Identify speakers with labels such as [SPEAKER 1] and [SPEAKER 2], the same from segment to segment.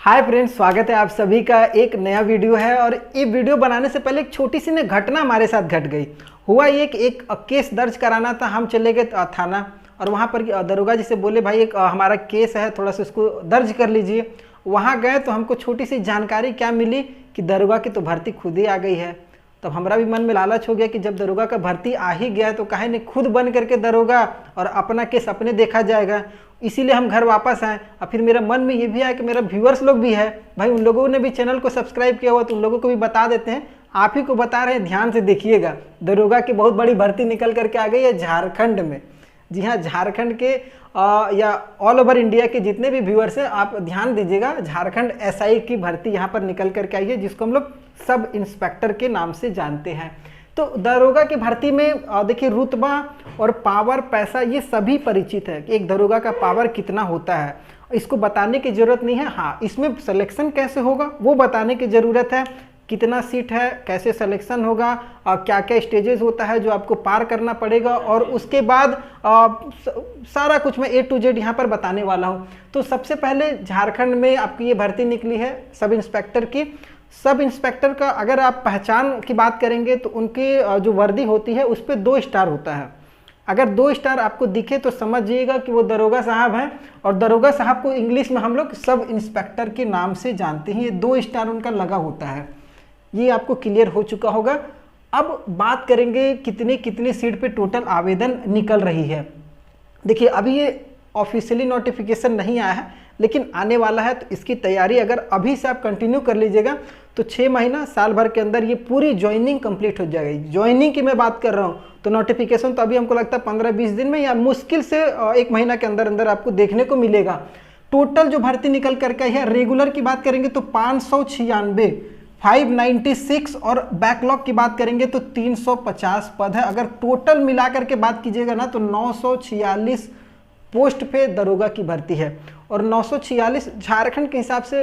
[SPEAKER 1] Hi friends, स्वागत है आप सभी का एक नया वीडियो है। और ये वीडियो बनाने से पहले एक छोटी सी घटना हमारे साथ घट गई। हुआ ये कि एक केस दर्ज कराना था। हम चले गए थाना और वहाँ पर दरोगा जी से बोले भाई एक हमारा केस है, थोड़ा सा उसको दर्ज कर लीजिए। वहाँ गए तो हमको छोटी सी जानकारी क्या मिली कि दरोगा की तो भर्ती खुद ही आ गई है। तब हमारा भी मन में लालच हो गया कि जब दरोगा का भर्ती आ ही गया तो काहे नहीं खुद बन करके दरोगा और अपना केस अपने देखा जाएगा। इसीलिए हम घर वापस आए। और फिर मेरा मन में ये भी आया कि मेरा व्यूअर्स लोग भी है भाई, उन लोगों ने भी चैनल को सब्सक्राइब किया हुआ तो उन लोगों को भी बता देते हैं। आप ही को बता रहे हैं, ध्यान से देखिएगा। दरोगा की बहुत बड़ी भर्ती निकल करके आ गई है झारखंड में। जी हाँ, झारखंड के या ऑल ओवर इंडिया के जितने भी व्यूअर्स हैं आप ध्यान दीजिएगा। झारखंड एसआई की भर्ती यहाँ पर निकल करके आई है, जिसको हम लोग सब इंस्पेक्टर के नाम से जानते हैं। तो दरोगा की भर्ती में देखिए रुतबा और पावर, पैसा, ये सभी परिचित है कि एक दरोगा का पावर कितना होता है। इसको बताने की जरूरत नहीं है। हाँ, इसमें सिलेक्शन कैसे होगा वो बताने की ज़रूरत है। कितना सीट है, कैसे सिलेक्शन होगा, क्या क्या स्टेजेस होता है जो आपको पार करना पड़ेगा, और उसके बाद सारा कुछ मैं A to Z यहाँ पर बताने वाला हूँ। तो सबसे पहले झारखंड में आपकी ये भर्ती निकली है सब इंस्पेक्टर की। सब इंस्पेक्टर का अगर आप पहचान की बात करेंगे तो उनकी जो वर्दी होती है उस पर 2 स्टार होता है। अगर 2 स्टार आपको दिखे तो समझिएगा कि वो दरोगा साहब हैं। और दरोगा साहब को इंग्लिश में हम लोग सब इंस्पेक्टर के नाम से जानते हैं। ये 2 स्टार उनका लगा होता है। ये आपको क्लियर हो चुका होगा। अब बात करेंगे कितनी सीट पे टोटल आवेदन निकल रही है। देखिए अभी ये ऑफिशियली नोटिफिकेशन नहीं आया है, लेकिन आने वाला है। तो इसकी तैयारी अगर अभी से आप कंटिन्यू कर लीजिएगा तो 6 महीना साल भर के अंदर ये पूरी ज्वाइनिंग कंप्लीट हो जाएगी। ज्वाइनिंग की मैं बात कर रहा हूँ तो नोटिफिकेशन तो अभी हमको लगता है 15-20 दिन में या मुश्किल से 1 महीना के अंदर अंदर आपको देखने को मिलेगा। टोटल जो भर्ती निकल करके आई है, रेगुलर की बात करेंगे तो 596, 596, और बैकलॉग की बात करेंगे तो 350 पद है। अगर टोटल मिलाकर के बात कीजिएगा ना तो 946 पोस्ट पे दरोगा की भर्ती है। और 946 झारखंड के हिसाब से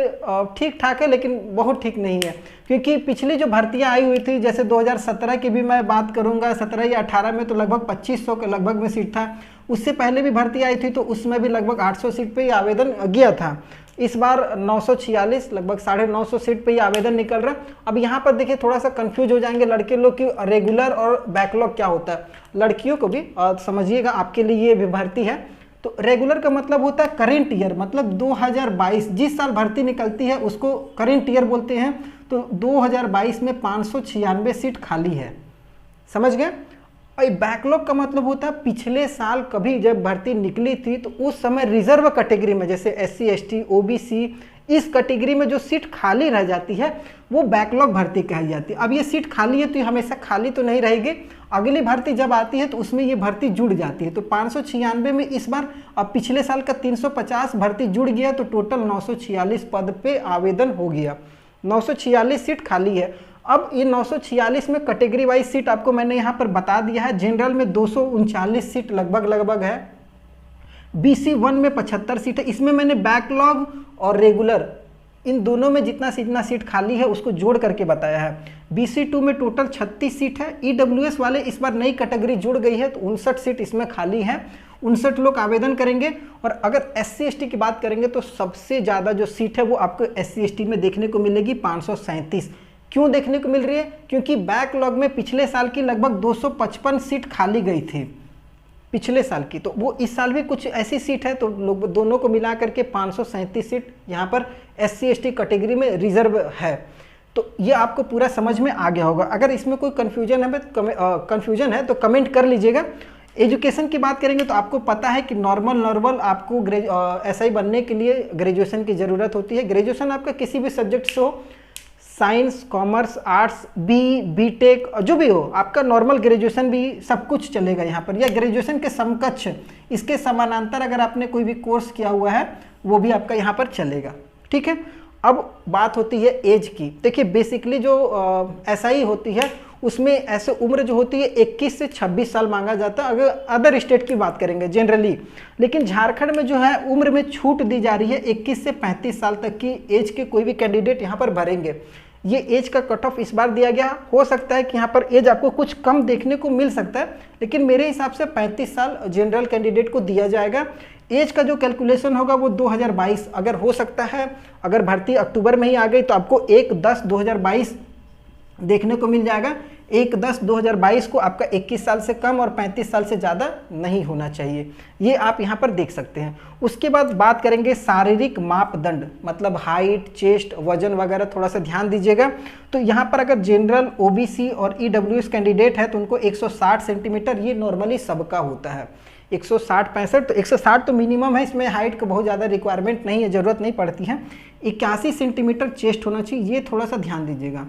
[SPEAKER 1] ठीक ठाक है, लेकिन बहुत ठीक नहीं है। क्योंकि पिछली जो भर्तियां आई हुई थी, जैसे 2017 की भी मैं बात करूंगा, 17 या 18 में तो लगभग 2500 के लगभग में सीट था। उससे पहले भी भर्ती आई थी तो उसमें भी लगभग 800 सीट पे ही आवेदन गया था। इस बार 946, लगभग 950 सीट पे ही आवेदन निकल रहा है। अब यहाँ पर देखिए थोड़ा सा कंफ्यूज हो जाएंगे लड़के लोग कि रेगुलर और बैकलॉग क्या होता है। लड़कियों को भी समझिएगा, आपके लिए ये भी भर्ती है। तो रेगुलर का मतलब होता है करेंट ईयर, मतलब 2022 जिस साल भर्ती निकलती है उसको करेंट ईयर बोलते हैं। तो 2022 में 596 सीट खाली है, समझ गए। और बैकलॉग का मतलब होता है पिछले साल कभी जब भर्ती निकली थी तो उस समय रिजर्व कैटेगरी में, जैसे SC ST OBC, इस कैटेगरी में जो सीट खाली रह जाती है वो बैकलॉग भर्ती कही जाती है। अब ये सीट खाली है तो ये हमेशा खाली तो नहीं रहेगी, अगली भर्ती जब आती है तो उसमें ये भर्ती जुड़ जाती है। तो 596 में इस बार अब पिछले साल का 350 भर्ती जुड़ गया तो टोटल 946 पद पे आवेदन हो गया। 946 सीट खाली है। अब ये 946 में कैटेगरी वाइज सीट आपको मैंने यहाँ पर बता दिया है। जनरल में 239 सीट लगभग है। BC 1 में 75 सीट है। इसमें मैंने बैकलॉग और रेगुलर इन दोनों में जितना सीट खाली है उसको जोड़ करके बताया है। BC 2 में टोटल 36 सीट है। EWS वाले इस बार नई कैटेगरी जुड़ गई है तो 59 सीट इसमें खाली है। 59 लोग आवेदन करेंगे। और अगर SC ST की बात करेंगे तो सबसे ज़्यादा जो सीट है वो आपको SC ST में देखने को मिलेगी, 537। क्यों देखने को मिल रही है? क्योंकि बैकलॉग में पिछले साल की लगभग 255 सीट खाली गई थी पिछले साल की, तो वो इस साल भी कुछ ऐसी सीट है। तो लोग दोनों को मिला करके 537 सीट यहाँ पर SC ST कैटेगरी में रिजर्व है। तो ये आपको पूरा समझ में आ गया होगा। अगर इसमें कोई कन्फ्यूजन है तो कमेंट कर लीजिएगा। एजुकेशन की बात करेंगे तो आपको पता है कि नॉर्मल आपको SI बनने के लिए ग्रेजुएशन की ज़रूरत होती है। ग्रेजुएशन आपका किसी भी सब्जेक्ट से हो, साइंस, कॉमर्स, आर्ट्स, BTech जो भी हो, आपका नॉर्मल ग्रेजुएशन भी सब कुछ चलेगा यहाँ पर, या ग्रेजुएशन के समकक्ष इसके समानांतर अगर आपने कोई भी कोर्स किया हुआ है वो भी आपका यहाँ पर चलेगा। ठीक है। अब बात होती है एज की। देखिए बेसिकली जो SI होती है उसमें ऐसे उम्र जो होती है 21 से 26 साल मांगा जाता है अगर अदर स्टेट की बात करेंगे जनरली। लेकिन झारखंड में जो है उम्र में छूट दी जा रही है। 21 से 35 साल तक की एज के कोई भी कैंडिडेट यहाँ पर भरेंगे। ये एज का कट ऑफ इस बार दिया गया। हो सकता है कि यहाँ पर एज आपको कुछ कम देखने को मिल सकता है, लेकिन मेरे हिसाब से 35 साल जनरल कैंडिडेट को दिया जाएगा। एज का जो कैलकुलेशन होगा वो 2022 अगर हो सकता है, अगर भर्ती अक्टूबर में ही आ गई तो आपको 1/10/2022 देखने को मिल जाएगा। 1/10/2022 को आपका 21 साल से कम और 35 साल से ज़्यादा नहीं होना चाहिए, ये आप यहाँ पर देख सकते हैं। उसके बाद बात करेंगे शारीरिक मापदंड, मतलब हाइट, चेस्ट, वजन वगैरह, थोड़ा सा ध्यान दीजिएगा। तो यहाँ पर अगर जनरल, ओबीसी और ईडब्ल्यूएस कैंडिडेट है तो उनको 160 सेंटीमीटर ये नॉर्मली सबका होता है। 160 65 तो 160 तो मिनिमम है, इसमें हाइट का बहुत ज़्यादा रिक्वायरमेंट नहीं है, ज़रूरत नहीं पड़ती है। 81 सेंटीमीटर चेस्ट होना चाहिए, ये थोड़ा सा ध्यान दीजिएगा।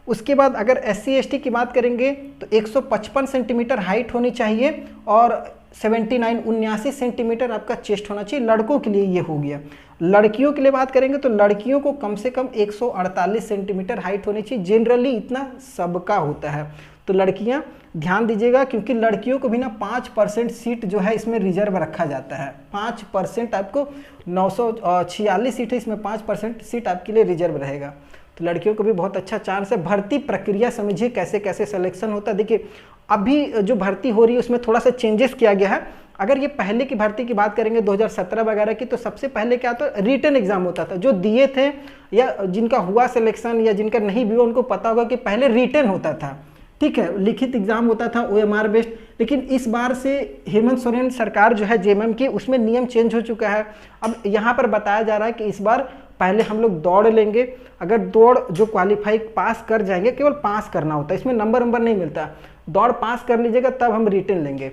[SPEAKER 1] उसके बाद अगर SC ST की बात करेंगे तो 155 सेंटीमीटर हाइट होनी चाहिए और 79 सेंटीमीटर आपका चेस्ट होना चाहिए। लड़कों के लिए ये हो गया। लड़कियों के लिए बात करेंगे तो लड़कियों को कम से कम 148 सेंटीमीटर हाइट होनी चाहिए, जनरली इतना सबका होता है। तो लड़कियां ध्यान दीजिएगा, क्योंकि लड़कियों को भी ना 5% सीट जो है इसमें रिजर्व रखा जाता है। 5% आपको 946 सीट है, इसमें 5% सीट आपके लिए रिजर्व रहेगा। तो लड़कियों को भी बहुत अच्छा चांस है। भर्ती प्रक्रिया समझिए कैसे कैसे सिलेक्शन होता है। देखिए अभी जो भर्ती हो रही है उसमें थोड़ा सा चेंजेस किया गया है। अगर ये पहले की भर्ती की बात करेंगे 2017 वगैरह की, तो सबसे पहले क्या था, रिटन एग्जाम होता था। जो दिए थे या जिनका हुआ सिलेक्शन या जिनका नहीं भी हुआ उनको पता होगा कि पहले रिटन होता था, ठीक है, लिखित एग्जाम होता था OMR बेस्ड। लेकिन इस बार से हेमंत सोरेन सरकार जो है JMM की, उसमें नियम चेंज हो चुका है। अब यहाँ पर बताया जा रहा है कि इस बार पहले हम लोग दौड़ लेंगे, अगर दौड़ जो क्वालिफाई पास कर जाएंगे, केवल पास करना होता है, इसमें नंबर नहीं मिलता, दौड़ पास कर लीजिएगा तब हम रिटन लेंगे।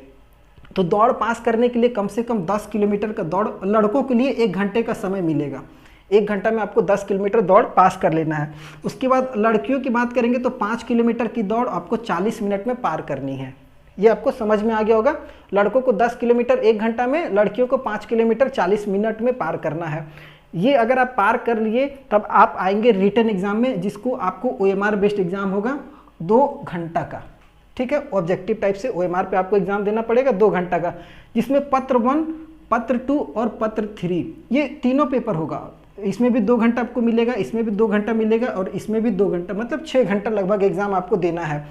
[SPEAKER 1] तो दौड़ पास करने के लिए कम से कम 10 किलोमीटर का दौड़, लड़कों के लिए 1 घंटे का समय मिलेगा। 1 घंटा में आपको 10 किलोमीटर दौड़ पास कर लेना है। उसके बाद लड़कियों की बात करेंगे तो 5 किलोमीटर की दौड़ आपको 40 मिनट में पार करनी है। ये आपको समझ में आ गया होगा। लड़कों को 10 किलोमीटर 1 घंटा में, लड़कियों को 5 किलोमीटर 40 मिनट में पार करना है। ये अगर आप पार कर लिए तब आप आएंगे रिटन एग्जाम में, जिसको आपको OMR बेस्ड एग्जाम होगा 2 घंटा का, ठीक है। ऑब्जेक्टिव टाइप से OMR पे आपको एग्जाम देना पड़ेगा 2 घंटा का, जिसमें पत्र 1, पत्र 2 और पत्र 3 ये तीनों पेपर होगा। इसमें भी 2 घंटा आपको मिलेगा, इसमें भी 2 घंटा मिलेगा और इसमें भी 2 घंटा, मतलब 6 घंटा लगभग एग्जाम आपको देना है।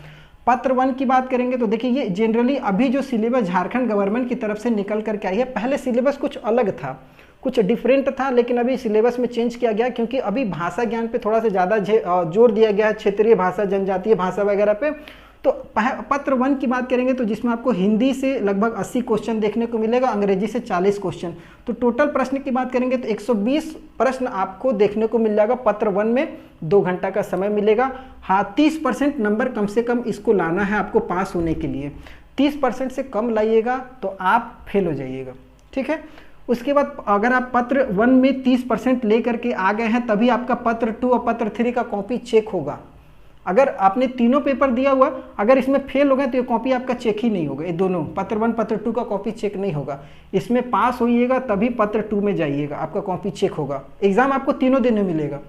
[SPEAKER 1] पत्र 1 की बात करेंगे तो देखिए ये जनरली अभी जो सिलेबस झारखंड गवर्नमेंट की तरफ से निकल करके आई है, पहले सिलेबस कुछ अलग था, कुछ डिफरेंट था, लेकिन अभी सिलेबस में चेंज किया गया क्योंकि अभी भाषा ज्ञान पे थोड़ा सा ज़्यादा जोर दिया गया है, क्षेत्रीय भाषा, जनजातीय भाषा वगैरह पे। तो पत्र 1 की बात करेंगे तो जिसमें आपको हिंदी से लगभग 80 क्वेश्चन देखने को मिलेगा, अंग्रेजी से 40 क्वेश्चन। तो टोटल प्रश्न की बात करेंगे तो 120 प्रश्न आपको देखने को मिल जाएगा पत्र 1 में, 2 घंटा का समय मिलेगा। हाँ, 30% नंबर कम से कम इसको लाना है आपको पास होने के लिए। 30% से कम लाइएगा तो आप फेल हो जाइएगा, ठीक है। उसके बाद अगर आप पत्र 1 में 30% ले करके आ गए हैं तभी आपका पत्र 2 और पत्र 3 का कॉपी चेक होगा। अगर आपने तीनों पेपर दिया हुआ, अगर इसमें फेल हो गए तो ये कॉपी आपका चेक ही नहीं होगा। ये दोनों पत्र 1 पत्र 2 का कॉपी चेक नहीं होगा। इसमें पास होइएगा तभी पत्र 2 में जाइएगा, आपका कॉपी चेक होगा। एग्जाम आपको तीनों दिन में मिलेगा,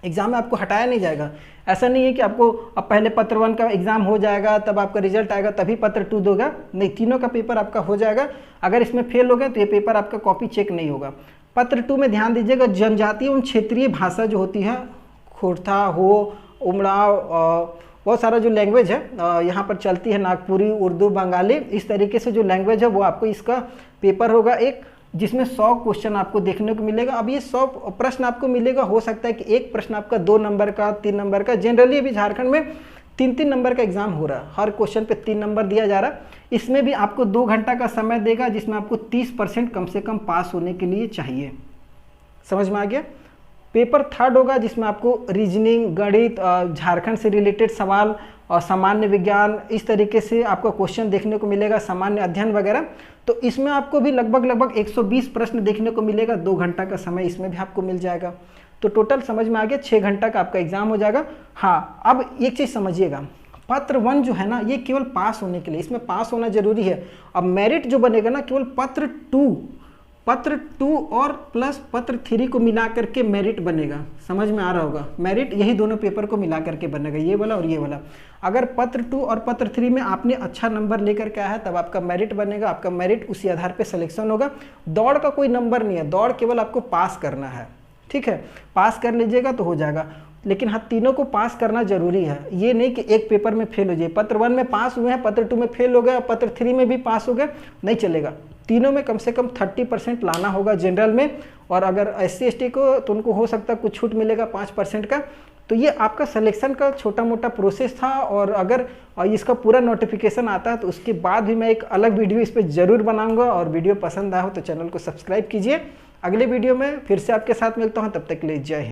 [SPEAKER 1] एग्जाम में आपको हटाया नहीं जाएगा। ऐसा नहीं है कि आपको अब पहले पत्र 1 का एग्जाम हो जाएगा तब आपका रिजल्ट आएगा तभी पत्र 2 दोगा, नहीं, तीनों का पेपर आपका हो जाएगा। अगर इसमें फेल हो गए तो ये पेपर आपका कॉपी चेक नहीं होगा। पत्र 2 में ध्यान दीजिएगा, जनजातीय एवं क्षेत्रीय भाषा जो होती है, खोरथा, हो, उमराव, बहुत सारा जो लैंग्वेज है यहाँ पर चलती है, नागपुरी, उर्दू, बंगाली, इस तरीके से जो लैंग्वेज है वो आपको इसका पेपर होगा एक, जिसमें 100 क्वेश्चन आपको देखने को मिलेगा। अब ये 100 प्रश्न आपको मिलेगा, हो सकता है कि एक प्रश्न आपका 2 नंबर का, 3 नंबर का, जनरली अभी झारखंड में 3-3 नंबर का एग्जाम हो रहा है, हर क्वेश्चन पे 3 नंबर दिया जा रहा है। इसमें भी आपको 2 घंटा का समय देगा, जिसमें आपको 30% कम से कम पास होने के लिए चाहिए। समझ में आ गया। पेपर 3 होगा जिसमें आपको रीजनिंग, गणित, झारखंड से रिलेटेड सवाल और सामान्य विज्ञान, इस तरीके से आपको क्वेश्चन देखने को मिलेगा, सामान्य अध्ययन वगैरह। तो इसमें आपको भी लगभग 120 प्रश्न देखने को मिलेगा, 2 घंटा का समय इसमें भी आपको मिल जाएगा। तो टोटल समझ में आ गया 6 घंटा का आपका एग्जाम हो जाएगा। हाँ, अब एक चीज़ समझिएगा, पत्र 1 जो है ना ये केवल पास होने के लिए, इसमें पास होना जरूरी है। अब मेरिट जो बनेगा ना केवल पत्र 2 और प्लस पत्र 3 को मिला करके मेरिट बनेगा। समझ में आ रहा होगा, मेरिट यही दोनों पेपर को मिला करके बनेगा, ये वाला और ये वाला। अगर पत्र 2 और पत्र 3 में आपने अच्छा नंबर लेकर के आया है तब आपका मेरिट बनेगा, आपका मेरिट उसी आधार पे सिलेक्शन होगा। दौड़ का कोई नंबर नहीं है, दौड़ केवल आपको पास करना है, ठीक है, पास कर लीजिएगा तो हो जाएगा। लेकिन हाँ तीनों को पास करना जरूरी है। ये नहीं कि एक पेपर में फेल हो जाए, पत्र 1 में पास हुए हैं, पत्र 2 में फेल हो गए और पत्र 3 में भी पास हो गए, नहीं चलेगा। तीनों में कम से कम 30% लाना होगा जनरल में, और अगर SC ST को तो उनको हो सकता है कुछ छूट मिलेगा 5% का। तो ये आपका सिलेक्शन का छोटा मोटा प्रोसेस था, और अगर इसका पूरा नोटिफिकेशन आता है तो उसके बाद भी मैं एक अलग वीडियो इस पर ज़रूर बनाऊंगा। और वीडियो पसंद आया हो तो चैनल को सब्सक्राइब कीजिए। अगले वीडियो में फिर से आपके साथ मिलता हूँ, तब तक के लिए जय हिंद।